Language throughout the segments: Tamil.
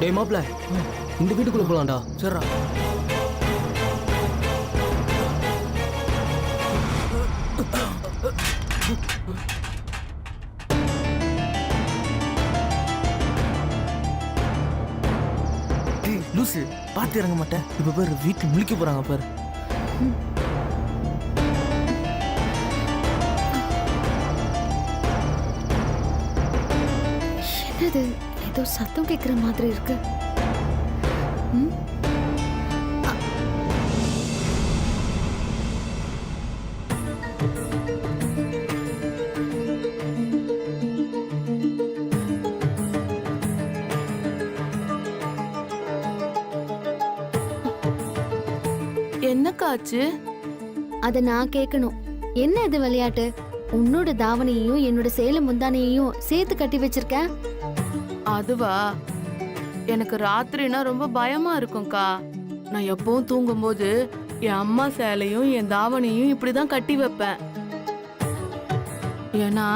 டேய் மாப்ள, இந்த வீட்டுக்குள்ள போலாம்டா. சரிடா. லூசு, பார்த்து இறங்க மாட்டேன். இப்ப பேர் வீட்டுல முழிக்க போறாங்க பாரு. என்னது, ஏதோ சத்தம் கேட்குற மாதிரி இருக்கு. ம்? என்னக்காச்சு? அத நான் கேட்கணும். என்ன இது விளையாட்டு? உன்னோட தாவணியையும் என்னோட சேலை முந்தானையையும் சேர்த்து கட்டி வச்சிருக்க. அதுவா, எனக்கு ராத்திரினா ரொம்ப பயமா இருக்கும்க்கா. நான் எப்பவும் தூங்கும்போது என் அம்மா சேலையும் என் தாவணியும் இப்படிதான் கட்டி வைப்பேன். ஏன்னா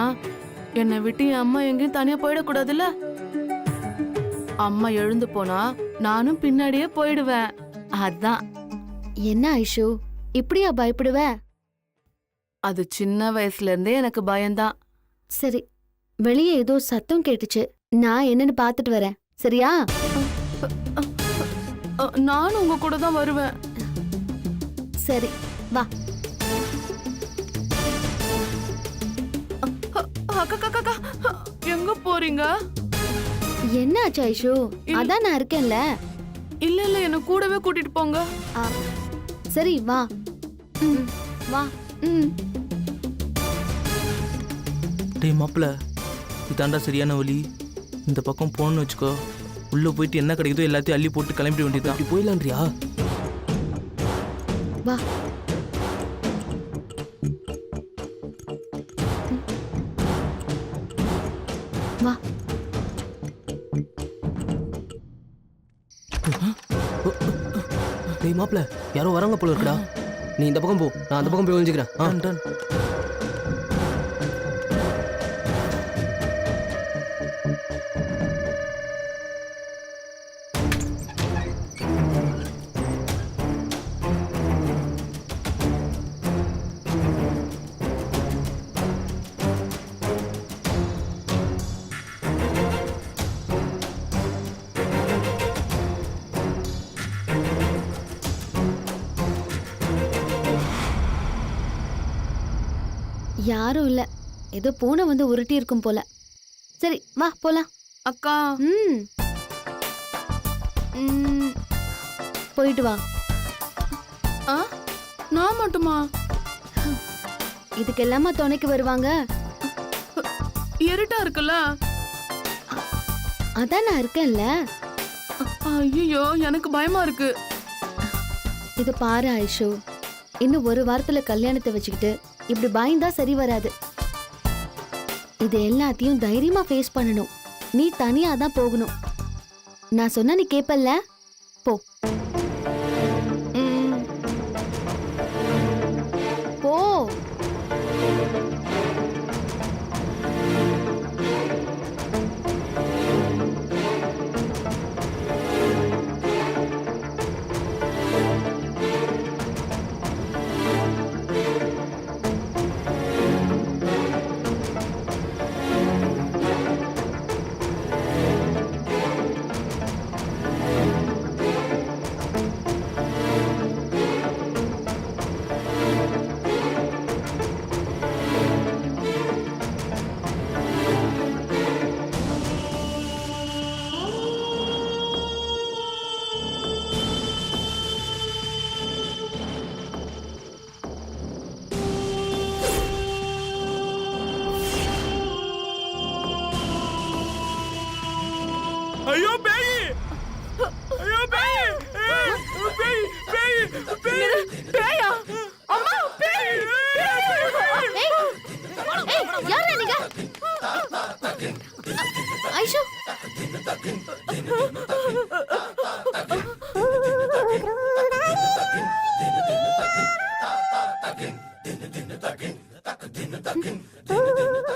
என்னை விட்டு என் அம்மா எங்கேயும் தனியா போயிடக்கூடாதுல்ல. அம்மா எழுந்து போனா நானும் பின்னாடியே போயிடுவேன். அதான். என்ன ஐஷு, இப்படியா பயப்படுவ? அது சின்ன வயசுல இருந்தே எனக்கு பயம்தான். சரி, வெளியே ஏதோ சத்தம் கேட்டுச்சு. நான் என்னன்னு பார்த்துட்டு வரேன், சரியா? நானும் உங்க கூட தான் வருவேன். சரி, வா. அக்கா, எங்க போறீங்க? என்ன ஆச்சு ஐஷு? அதான் நான் இருக்கேன்ல. இல்ல என்ன கூடவே கூட்டிட்டு போங்க. ஆ, சரி வா. ம், வா. ம். டேய் மாப்பிள, இதாண்டா சரியான வழி. இந்த பக்கம் போகணும்னு வச்சுக்கோ, உள்ள போயிட்டு என்ன கிடைக்குதோ எல்லாத்தையும் அள்ளி போட்டு கிளம்பிட வேண்டியதுதான். இப்படி போயிடலான்றியா? வா. வா. டேய் மாப்ள, யாரோ வராங்க போல இருக்குடா. நீ இந்த பக்கம் போ, நான் அந்த பக்கம் போய் ஒளிஞ்சுக்கிறேன். Ton, ton. யாரும் இல்ல, ஏதோ பூனை வந்து உருட்டி இருக்கும் போல. சரி வா போலாம். அக்கா, ம். ம், போயிட்டு வா. ஆ? நான் மட்டுமா? இதுக்கெல்லாமா துணைக்கு வருவாங்க? இருட்டா இருக்குல்ல. அதான் நான் இருக்கேன்ல. ஐயோ, எனக்கு பயமா இருக்கு. இது பாரு ஐஷு, இன்னும் ஒரு வாரத்துல கல்யாணத்தை வச்சுக்கிட்டு இப்படி பயந்தா சரி வராது. இது எல்லாத்தையும் தைரியமா ஃபேஸ் பண்ணணும். நீ தனியா தான் போகணும். நான் சொன்னா நீ கேப்பல்ல? போ. ம். போ. ஐயோ பேய்! ஐயோ பேய்! பேய்! பேய்! பேய்! பேயா? அம்மா, பேய்! யாரா நீங்க? ஐஷு,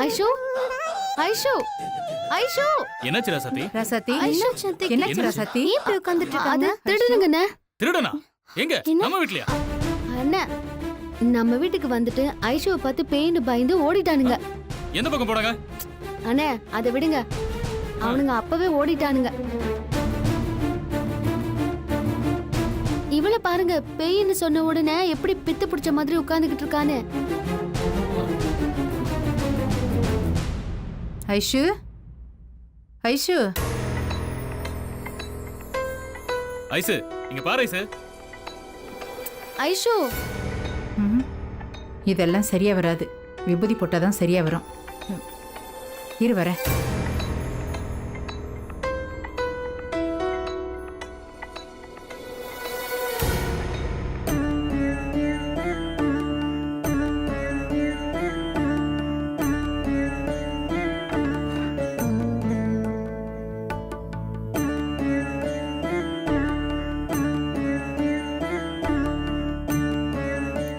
ஐஷு, ஐஷு ஐஷு என்னாச்சு ராசாத்தி? ரசதி ஐஷு என்னாச்சு ரசதி? ஏன் இப்படி உட்கார்ந்துட்டு இருக்காங்க? திருடுங்கண்ணே. திருடனா? எங்க? என்ன? நம்ம வீட்லயா? அண்ணா நம்ம வீட்டுக்கு வந்துட்டு ஐஷுவை பார்த்து பேய்னு பயந்து ஓடிட்டானுங்க. எந்த பக்கம் போனாங்க? அண்ணே அதை விடுங்க, அவனுங்க அப்பவே ஓடிட்டானுங்க. இவளை பாருங்க, பேயின்னு சொன்ன உடனே எப்படி பித்து பிடிச்ச மாதிரி உட்கார்ந்துகிட்டு இருக்கானு. ஐஷு ஐஷு ஐசு, இங்க பாரு ஐசு. ஐஷு ம்ஹும். இதெல்லாம் சரியா வராது. விபூதி போட்டாதான் சரியா வரும். இரு வரேன்.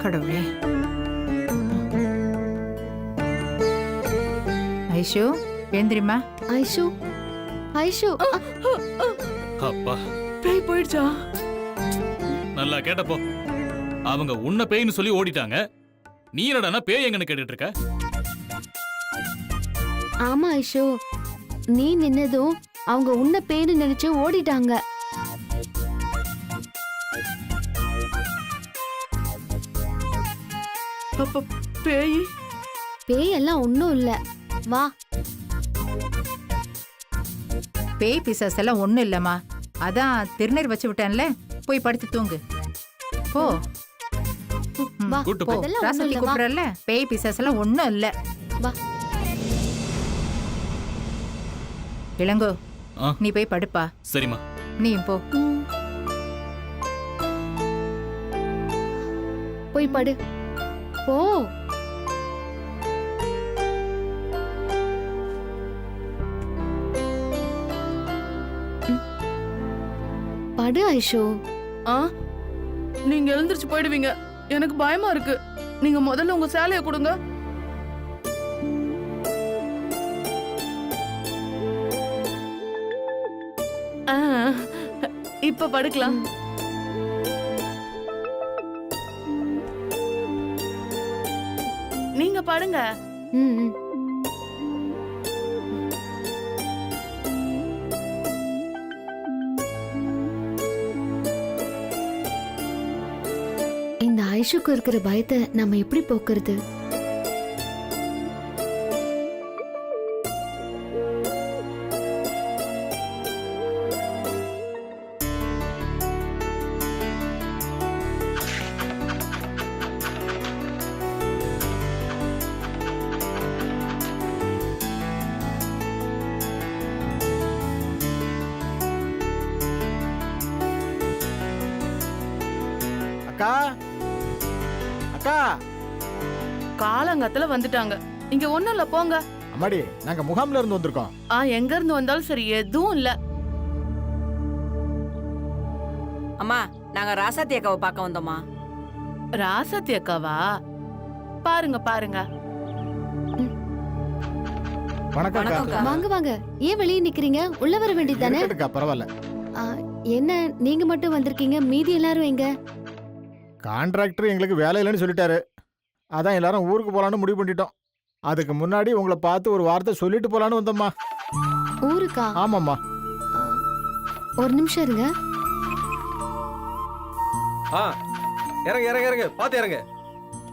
கடவுளே. ஐஷு எழுந்திரிமா. ஐஷு ஐஷு அப்பா, பேய் போயிடுச்சா? நல்லா கேட்டப்போ அவங்க உன்ன பேய்னு சொல்லி ஓடிட்டாங்க. நீ என்னடா பேய் எங்கன்னு கேட்டுட்டு இருக்க? ஆமா ஐஷு, நீ நின்னதும் அவங்க உன்ன பேய்னு நினைச்சு ஓடிட்டாங்க. அப்ப பேய் பேய் எல்லாம் ஒண்ணும் இல்ல, வா. பேய் பிசாஸ் எல்லாம் ஒண்ணும் இல்லம்மா. அதான் திருநீர் வச்சு விட்டேன்ல, போய் படுத்து தூங்கு போ. வா, கூட்டு போ. அதெல்லாம் ஒண்ணும் ராசத்தி இல்ல, வா. கூப்பிடறல, பேய் பிசாஸ் எல்லாம் ஒண்ணும் இல்ல. வா. இளங்கோ, ஆ. நீ போய் படுப்பா. சரிம்மா. நீ போ. ம். போய் படு, போ. படு ஐஷு. ஆ, நீங்க எழுந்திருச்சு போயிடுவீங்க. எனக்கு பயமா இருக்கு. நீங்க முதல்ல உங்க சேலைய கொடுங்க. ஆ, இப்ப படுக்கலாம். நீங்க படுங்க. ம், ம். இந்த ஐஷுக்கு இருக்கிற பயத்தை நம்ம எப்படி போக்குறது? அக்கா அக்கா, காலங்கத்துல வந்துட்டாங்க. இங்க ஒண்ணும் இல்ல, போங்க. அம்மாடி, நாங்க முகாம்ல இருந்து வந்திருக்கோம். எங்க இருந்து வந்தாலும் சரி, எதுவும் இல்ல. அம்மா, நாங்க ராசாத்தி அக்காவை பார்க்க வந்தோம்மா. ராசாத்தி அக்காவா? பாருங்க பாருங்க. வணக்கம் அக்கா. வணக்கம்க்கா. வாங்க வாங்க, ஏன் வெளியே நிக்கிறீங்க? உள்ள வர வேண்டியதானே? இருக்கட்டுக்கா, பரவாயில்ல. என்ன நீங்க மட்டும் வந்திருக்கீங்க, மீதி எல்லாரும் எங்க? கான்ட்ராக்டர் எங்களுக்கு வேலை இல்லைன்னு சொல்லிட்டாரு. அதான் எல்லாரும் ஊருக்கு போலான்னு முடிவு பண்ணிட்டோம். அதுக்கு முன்னாடி உங்களை பார்த்து ஒரு வார்த்தை சொல்லிட்டு போலான்னு வந்தோம்மா. ஊருக்கா? ஆமாம்மா. ஆ, ஒரு நிமிஷம் இருங்க. இறங்க இறங்க இறங்க, பாத்து இறங்க.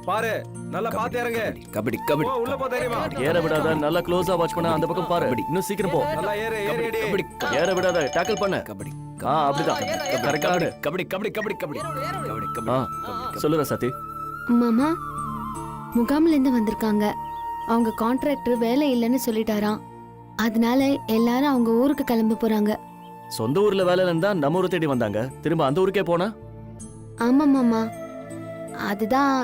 பாரு, நல்லா பாத்து இறங்க. கபடி கபடி. போ, உள்ள போ தைரியமா. ஏற விடாத, நல்லா க்ளோஸா வாட்ச் பண்ண. அந்த பக்கம் பாரு, இன்னும் சீக்கிரம் போ. நல்லா ஏறு ஏறு ஏறு. கபடி. ஏற விடாத, டேக்கிள் பண்ணு. கபடி. அப்படிதான். கரெக்டா ஆடு. கபடி கபடி கபடி கபடி. கபடி கபடி. சொல்லு ராசாத்தி. மாமா, முகாம்ல இருந்து வந்திருக்காங்க. அவங்க கான்ட்ராக்டர் வேலை இல்லைன்னு சொல்லிட்டாராம். அதனால எல்லாரும் அவங்க ஊருக்கு கிளம்ப போறாங்க. சொந்த ஊர்ல வேலை இருந்தா நம்ம ஊரை தேடி வந்தாங்க. திரும்ப அந்த ஊருக்கே போனா? ஆமா மாமா, அதுதான்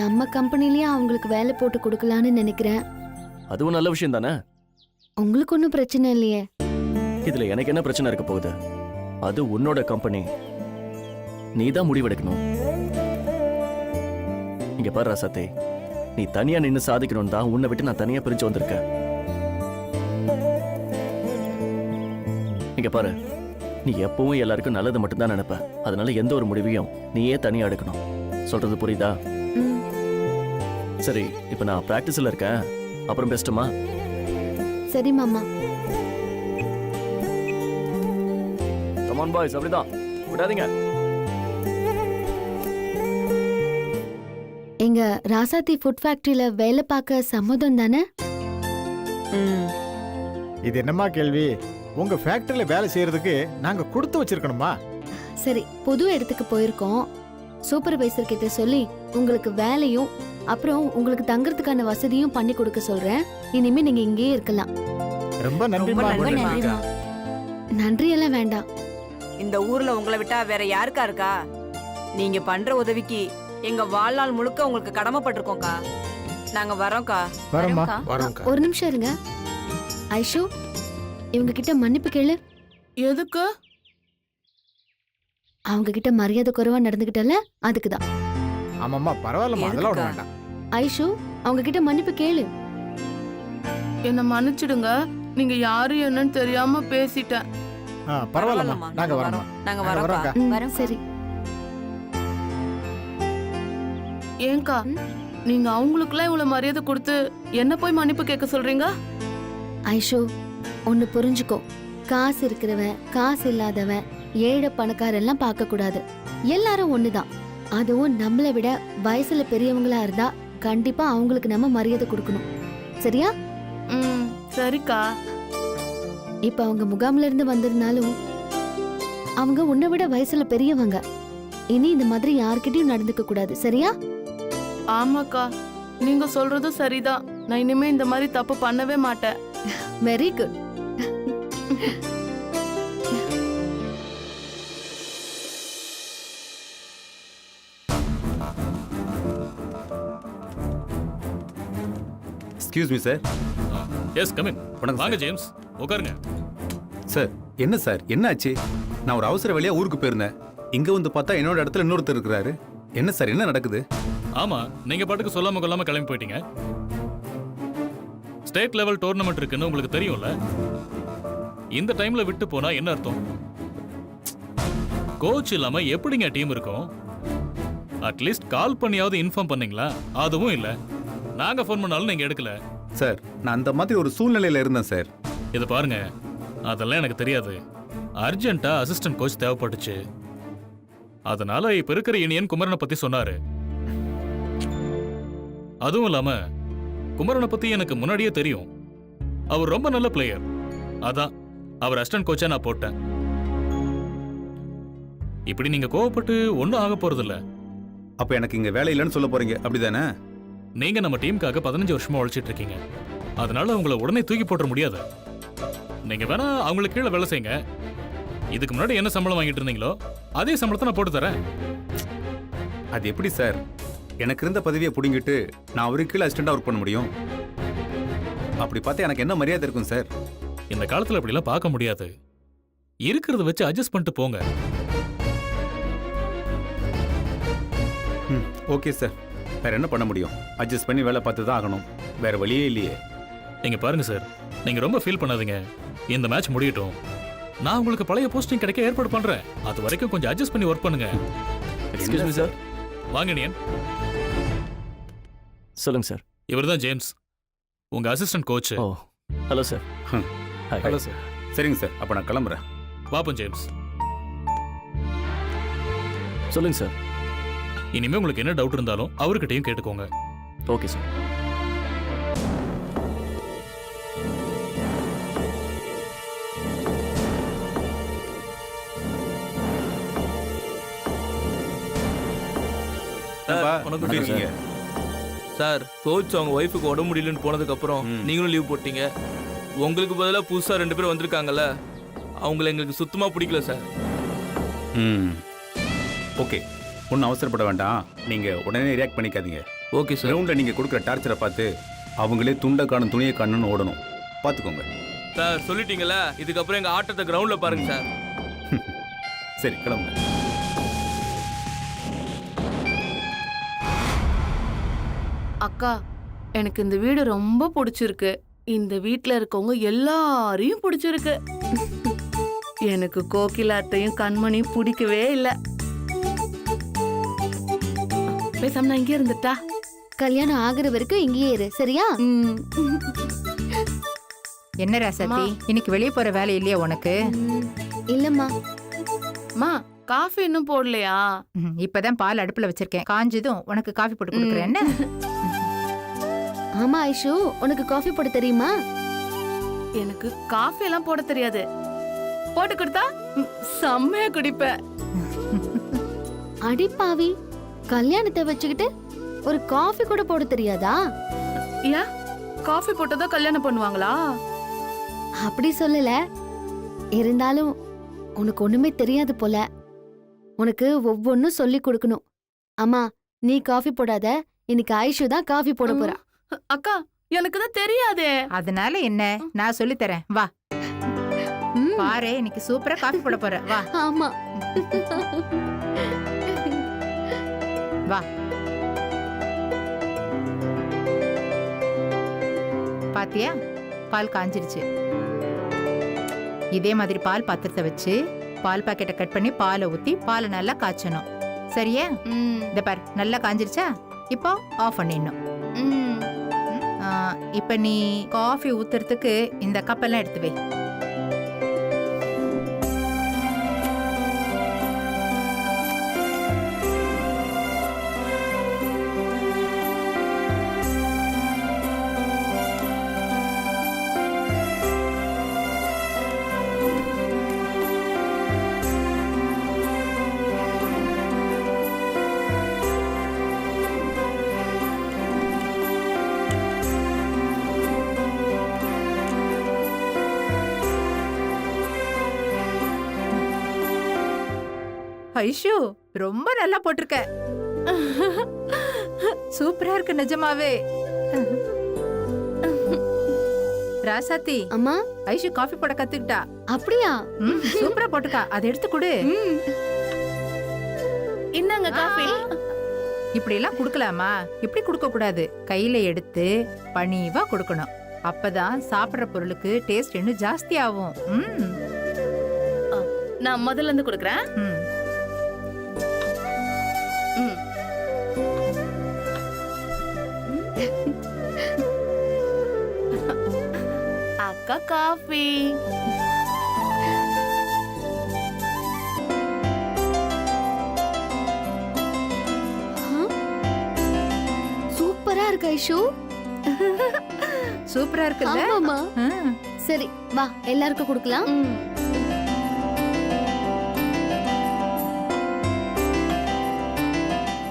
நம்ம கம்பெனிலயே அவங்களுக்கு வேலை போட்டு கொடுக்கலான்னு நினைக்கிறேன். அதுவும் நல்ல விஷயம் தானே. உங்களுக்கு ஒன்றும் பிரச்சனை இல்லையே? இதுல எனக்கு என்ன பிரச்சனை இருக்க போகுது? அது உன்னோட கம்பெனி, நீ தான் முடிவெடுக்கணும். இங்க பாரு ராசாத்தி, நீ தனியா நின்னு சாதிக்கணும் தான் உன்னை விட்டு நான் தனியா பிரிஞ்சு வந்திருக்கேன். இங்க பாரு, நீ எப்பவும் எல்லாருக்கும் நல்லது மட்டும்தான் நினைப்ப. அதனால எந்த ஒரு முடிவையும் நீயே தனியா எடுக்கணும். சொல்றது புரியுதா? ம், சரி, இப்ப நான் பிராக்டிஸ்ல இருக்கேன். அப்புறம் பெஸ்ட்டுமா? சரி மாமா. கமான் பாய்ஸ், அப்படிதான் விடாதீங்க. எங்க ராசாத்தி ஃபுட் ஃபேக்டரியில வேலை பார்க்க சம்மதம் தானே? ம். இது என்னம்மா கேள்வி? உங்க ஃபேக்டரியில வேலை செய்யறதுக்கு நாங்க கொடுத்து வச்சிருக்கணுமா? சரி, புது இடத்துக்கு போயிருக்கோம். சூப்பர்வைசர் கிட்ட சொல்லி உங்களுக்கு வேலையும் அப்புறம் உங்களுக்கு தங்கறதுக்கான வசதியும் பண்ணி கொடுக்க சொல்றேன். இனிமே நீங்க இங்கேயே இருக்கலாம். ரொம்ப நன்றிம்மா. ரொம்ப நன்றிம்மா. நன்றி எல்லாம் வேண்டாம். இந்த ஊர்ல உங்களை விட்டா வேற யாருக்கா இருக்கா? நீங்க பண்ற உதவிக்கு எங்க வாழ்நாள் முழுக்க உங்களுக்கு கடமைப்பட்டிருக்கோம்க்கா. நாங்க வரோம்க்கா. வரம்மா. ஒரு நிமிஷம் இருங்க. ஐஷு, இவங்க கிட்ட மன்னிப்பு கேளு. எதுக்கு? அவங்க கிட்ட மரியாதை குறைவா நடந்துகிட்டல, அதுக்குதான். ஆமாம்மா, பரவாயில்லம்மா, அதெல்லாம் ஒண்ணும் வேண்டாம். ஐஷு, அவங்க கிட்ட மன்னிப்பு கேளு. என்ன மன்னிச்சிடுங்க. நீங்க யாரு என்னன்னு தெரியாம பேசிட்டேன். பரவாயில்லம்மா, நாங்க வரோம்மா. நாங்க நாங்க வரோம்க்கா. வரோம்க்கா. ம், சரி. ஏங்கா, நீங்க அவங்களுக்குலாம் இவ்வளவு மரியாதை கொடுத்து என்ன போய் மன்னிப்பு கேட்க சொல்றீங்க? ஐஷு, ஒன்னு புரிஞ்சுக்கோ. காசு இருக்கிறவன், காசு இல்லாதவன், ஏழை பணக்காரெல்லாம் பார்க்க கூடாது. எல்லாரும் ஒண்ணுதான். அதுவும் நம்மளை விட வயசுல பெரியவங்களா இருந்தா கண்டிப்பா அவங்களுக்கு நம்ம மரியாதை கொடுக்கணும். சரியா? ம், சரிக்கா. இப்ப அவங்க முகாம்ல இருந்து வந்திருந்தாலும் அவங்க உன்னை விட வயசுல பெரியவங்க. இனி இந்த மாதிரி யார்கிட்டயும் நடந்துக்க கூடாது. சரியா? ஆமாக்கா, நீங்க சொல்றதும் சரிதான். நான் இனிமே இந்த மாதிரி தப்பு பண்ணவே மாட்டேன். Very good. Excuse me sir. Yes, come in. வணக்கம் வாங்க சார். ஜேம்ஸ், உட்காருங்க. சார், என்ன சார், என்ன ஆச்சு? நான் ஒரு அவசர வழியா ஊருக்கு போயிருந்தேன். இங்க வந்து பார்த்தா என்னோட இடத்துல இன்னொருத்தர் இருக்கிறாரு. என்ன சார், என்ன நடக்குது? ஆமா, நீங்க பாட்டுக்கு சொல்லாம கொள்ளாம கிளம்பி போயிட்டீங்க. ஸ்டேட் லெவல் டோர்னமெண்ட் இருக்குன்னு உங்களுக்கு தெரியும்ல. இந்த டைம்ல விட்டு போனா என்ன அர்த்தம்? கோச் இல்லாம எப்படிங்க டீம் இருக்கும்? அட்லீஸ்ட் கால் பண்ணியாவது இன்ஃபார்ம் பண்ணீங்களா? அதுவும் இல்ல. நாங்க ஃபோன் பண்ணாலும் நீங்க எடுக்கல. சார், நான் அந்த மாதிரி ஒரு சூழ்நிலையில இருந்தேன் சார். இது பாருங்க, அதெல்லாம் எனக்கு தெரியாது. அர்ஜென்ட்டா அசிஸ்டன்ட் கோச் தேவைப்பட்டுச்சு. அதனால இப்ப இருக்கிற இனியன் குமரனை பத்தி சொன்னாரு. அதுவும் இல்லாம குமரனை பத்தி எனக்கு முன்னாடியே தெரியும். அவர் ரொம்ப நல்ல பிளேயர். அதான் அவர் அசிஸ்டன்ட் கோச்சா நான் போட்டேன். இப்படி நீங்க கோவப்பட்டு ஒன்றும் ஆக போறது இல்ல. அப்ப எனக்கு இங்க வேலை இல்லைன்னு சொல்ல போறீங்க, அப்படிதானே? நீங்க நம்ம டீமுக்காக 15 வருஷமா உழைச்சிட்டு இருக்கீங்க. அதனால உங்களை உடனே தூக்கி போட்டுற முடியாது. நீங்க வேணா அவங்களுக்கு கீழே வேலை செய்யுங்க. இதுக்கு முன்னாடி என்ன சம்பளம் வாங்கிட்டு இருந்தீங்களோ அதே சம்பளத்தை நான் போட்டு தரேன். அது எப்படி சார்? எனக்கு இருந்த பதவியை புடுங்கிட்டு நான் அவருக்கு கீழே அசிஸ்டண்டா ஒர்க் பண்ண முடியும்? அப்படி பார்த்தா எனக்கு என்ன மரியாதை இருக்கும் சார்? இந்த காலத்துல அப்படிலாம் பார்க்க முடியாது. இருக்கிறத வச்சு அட்ஜஸ்ட் பண்ணிட்டு போங்க. ஓகே சார், வேற என்ன பண்ண முடியும்? அட்ஜஸ்ட் பண்ணி வேலை பார்த்து தான் ஆகணும். வேற வழியே இல்லையே. நீங்க பாருங்க சார், நீங்க ரொம்ப ஃபீல் பண்ணாதீங்க. இந்த மேட்ச் முடியட்டும். நான் உங்களுக்கு பழைய போஸ்டிங் கிடைக்க ஏற்பாடு பண்றேன். அது வரைக்கும் கொஞ்சம் அட்ஜஸ்ட் பண்ணி ஒர்க் பண்ணுங்க. Excuse me sir. வாங்க நியன். சொல்லுங்க சார். இவர்தான் ஜேம்ஸ், உங்க அசிஸ்டன்ட் கோச். ஓ, ஹலோ சார். Hello sir. சரிங்க சார், அப்ப நான் கிளம்புறேன். பாப்போம் ஜேம்ஸ். சொல்லுங்க சார். இனிமே உங்களுக்கு என்ன டவுட் இருந்தாலும் அவர்கிட்டயும் கேட்டுக்கோங்க. Okay sir. என்னப்பா, வணக்கம் எப்படி இருக்கீங்க? சார், கோச் அவங்க ஒய்ஃபுக்கு உடம்பு முடியலன்னு போனதுக்கு அப்புறம் நீங்களும் லீவ் போட்டீங்க. உங்களுக்கு பதிலா புதுசா 2 பேர் வந்திருக்காங்கல்ல, அவங்கள எங்களுக்கு சுத்தமா பிடிக்கல சார். ஓகே, ஒன்றும் அவசரப்பட வேண்டாம். நீங்க உடனே ரியாக்ட் பண்ணிக்காதீங்க. Okay sir. கிரவுண்ட்ல நீங்க கொடுக்குற டார்ச்சரை பார்த்து அவங்களே துண்டை காணும் துணியை காணும்னு ஓடணும். பார்த்துக்கோங்க. சார், சொல்லிட்டீங்களா, இதுக்கப்புறம் எங்க ஆட்டத்தை கிரவுண்ட்ல பாருங்க சார். சரி, கிளம்புங்க. அக்கா, எனக்கு இந்த வீடு ரொம்ப பிடிச்சிருக்கு. இந்த வீட்ல இருக்கவங்க எல்லாரையும் பிடிச்சிருக்கு. எனக்கு கோகிலாத்தையும் கண்மணியும் பிடிக்கவே இல்ல. பேசாம நான் இங்கே இருந்துட்டா. கல்யாணம் ஆகுற வரைக்கும் இங்கேயே இரு, சரியா? என்ன ராசாத்தி, இன்னைக்கு வெளியே போற வேலை இல்லையா உனக்கு? இல்லம்மா. மா காஃபி இன்னும் போடலையா? இப்பதான் பால் அடுப்புல வச்சிருக்கேன், காஞ்சதும் உனக்கு காஃபி போட்டு கொடுக்குறேன். என்ன? ஆமா ஐஷு, உனக்கு காஃபி போட தெரியுமா? எனக்கு காஃபி எல்லாம் போட தெரியாது. போட்டு கொடுத்தா செம்மையா குடிப்பேன். அடிப்பாவி, கல்யாணத்தை வச்சுக்கிட்டு ஒரு காஃபி கூட போட தெரியாதா? ஏன் காஃபி போட்டதா கல்யாணம் பண்ணுவாங்களா? அப்படி சொல்லல, இருந்தாலும் உனக்கு ஒண்ணுமே தெரியாது போல. உனக்கு ஒவ்வொன்னும் சொல்லி கொடுக்கணும். அம்மா, நீ காஃபி போடாத, இன்னைக்கு ஐஷு தான் காஃபி போட போறா. அக்கா, எனக்கு தான் தெரியாதே. அதனால என்ன, நான் சொல்லி தரேன், வா. பாரு, இன்னைக்கு சூப்பரா காஃபி போட போற, வா. ஆமா, வா. பாத்தியா, பால் காஞ்சிருச்சு. இதே மாதிரி பால் பாத்திரத்தை வச்சு பால் பாக்கெட்டை கட் பண்ணி பாலை ஊத்தி பாலை நல்லா காய்ச்சணும், சரியா? இந்த பாரு, நல்லா காஞ்சிருச்சா? இப்போ ஆஃப் பண்ணிடணும். இப்ப நீ காஃபி ஊத்துறதுக்கு இந்த கப்பெல்லாம் எடுத்து வை. ஐஷு, ரொம்ப நல்லா போட்டிருக்க. சூப்பரா இருக்கு நிஜமாவே. ராசாத்தி, அம்மா. ஐஷு காஃபி போட கத்துக்கிட்டா. அப்படியா? சூப்பரா போட்டுக்கா, அதை எடுத்து கொடு. இந்தாங்க காஃபி. இப்படி எல்லாம் குடுக்கலாமா? இப்படி குடுக்க கூடாது, கையில எடுத்து பணிவா கொடுக்கணும். அப்பதான் சாப்பிடுற பொருளுக்கு டேஸ்ட் இன்னும் ஜாஸ்தி ஆகும். நான் முதல்ல இருந்து கொடுக்கறேன். அக்கா காஃபி. சூப்பரா இருக்கு ஐஷு. சூப்பரா இருக்குல்ல? ஆமாமா. சரி, வா, எல்லாருக்கும் கொடுக்கலாம்.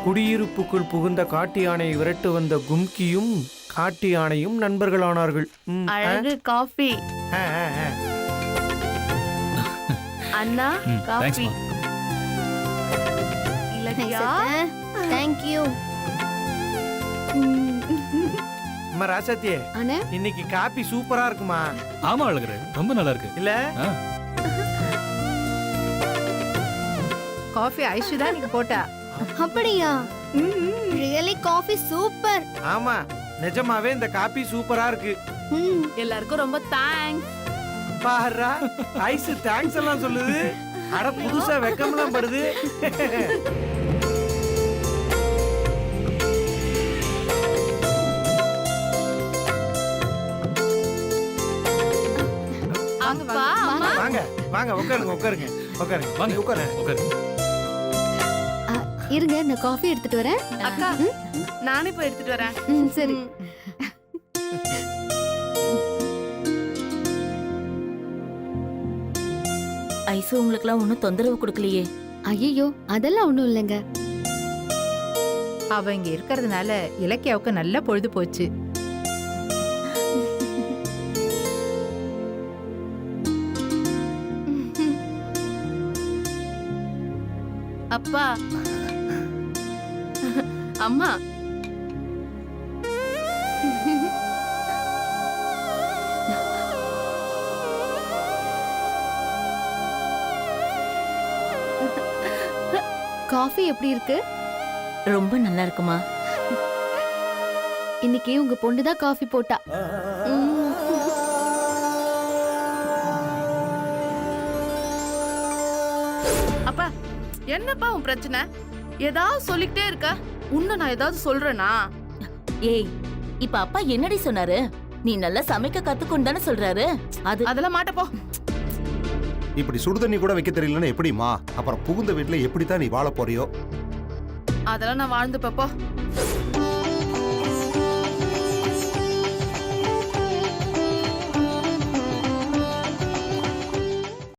குடியிருப்புக்குள் புகுந்த காட்டு யானையை விரட்டு வந்த கும்கியும் காட்டு யானையும் நண்பர்களானார்கள். அழகு coffee. Anna coffee. Ilakkiya, Thank you. அம்மா ராசாத்தியே, அண்ணே, இன்னைக்கு காபி சூப்பரா இருக்குமா? ஆமா அழகரு, ரொம்ப நல்லா இருக்கு. இல்ல காஃபி ஐஷு தான் நீங்க போட்டா. அப்படியா? Really coffee super. ஆமா, நிஜமாவே இந்த காபி சூப்பரா இருக்கு. எல்லாருக்கும் ரொம்ப தேங்க்ஸ். பாருடா, ஐஸ் தேங்க்ஸ் எல்லாம் சொல்லுது. அட, புதுசா வெக்கம்லாம் படுது. வாங்க வாங்க, உட்காருங்க உட்காருங்க உட்காருங்க. வாங்க உட்காருங்க உட்காரு. இருங்க, நான் காஃபி எடுத்துட்டு வரேன். அக்கா, நானே போய் எடுத்துட்டு வரேன். சரி. ஐசு உங்களுக்குலாம் ஒன்றும் தொந்தரவு கொடுக்கலையே? ஐயோ, அதெல்லாம் ஒண்ணும் இல்லைங்க. அவ இங்க இருக்கிறதுனால இலக்கியாவுக்கு நல்ல பொழுது போச்சு. அப்பா, அம்மா, காஃபி எப்படி இருக்கு? ரொம்ப நல்லா இருக்குமா. இன்னைக்கு உங்க பொண்ணுதான் காஃபி போட்டா. என்னப்பா உன் பிரச்சனை? ஏதாவது சொல்லிக்கிட்டே இருக்க. உன்னை நான் ஏதாவது சொல்றேனா? ஏய், இப்ப அப்பா என்னடி சொன்னாரு? நீ நல்லா சமைக்க கத்துக்கொண்டு தானே சொல்றாரு. அதெல்லாம் மாட்டப்போ. இப்படி சுடுதண்ணி கூட வைக்க தெரியலன்னா எப்படிமா? அப்புறம் புகுந்த வீட்டுல எப்படித்தான் நீ வாழ போறியோ? அதெல்லாம் நான் வாழ்ந்துப்போ.